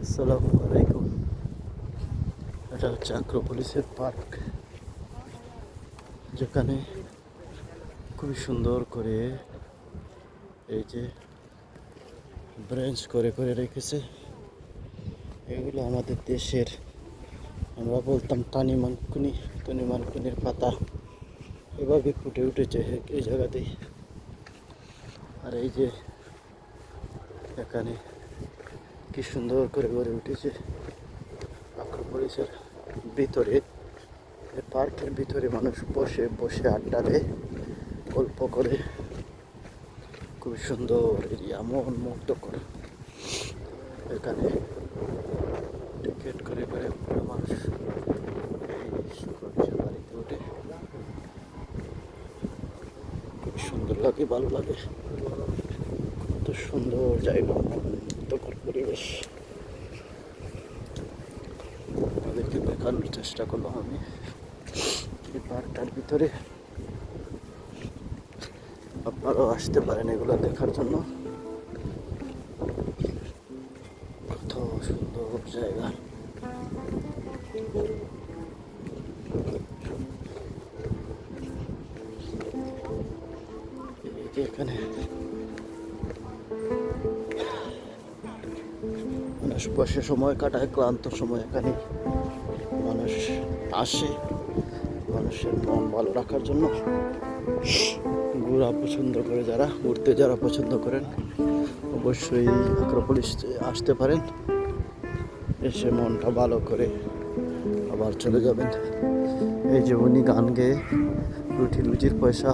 আসসালামু আলাইকুম। এটা হচ্ছে আক্রোপলিসের পার্ক, যেখানে খুবই সুন্দর করে এই যে ব্রেঞ্চ করে করে রেখেছে। এগুলো আমাদের দেশের, আমরা বলতাম টানিমানকুনির পাতা, এভাবে ফুটে উঠেছে এই জায়গাতেই। আর এই যে এখানে কি সুন্দর করে গড়ে উঠেছে আক্রোপলিসের ভিতরে। এই পার্কের ভিতরে মানুষ বসে বসে আড্ডা দেয়, গল্প করে। খুব সুন্দর এরিয়া, মন মুগ্ধকর। এখানে টিকিট করে করে মানুষ এই বাড়িতে ওঠে। খুব সুন্দর লাগে, ভালো লাগে। কত সুন্দর জায়গা, মন মুগ্ধকর পরিবেশ। তাদেরকে দেখানোর চেষ্টা করলাম আমি এই পার্কটার ভিতরে। আপনারাও আসতে পারেন এগুলো দেখার জন্য। কত সুন্দর জায়গা। এই যে এখানে মানুষ বসে সময় কাটায়, ক্লান্ত সময় এখানে মানুষ আসে মানুষের মন ভালো রাখার জন্য। ঘোরা পছন্দ করে যারা, ঘুরতে যারা পছন্দ করেন, অবশ্যই আক্রোপলিস আসতে পারেন। এসে মনটা ভালো করে আবার চলে যাবেন। এই যে উনি গান গেয়ে রুজির পয়সা,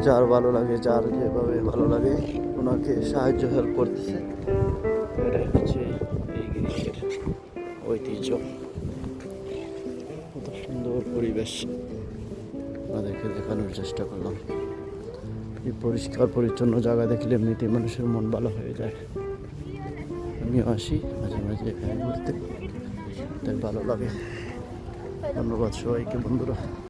যার ভালো লাগে, যার যেভাবে ভালো লাগে ওনাকে সাহায্য হেল্প করতেছে। এটা হচ্ছে এই গ্রীষ্মের ঐতিহ্য। কত সুন্দর পরিবেশ আমাদেরকে দেখানোর চেষ্টা করলাম। এই পরিষ্কার পরিচ্ছন্ন জায়গা দেখলে এমনিতেই মানুষের মন ভালো হয়ে যায়। আমিও আসি মাঝে মাঝে এখানে ঘুরতে, তাই ভালো লাগে। ধন্যবাদ সবাইকে বন্ধুরা।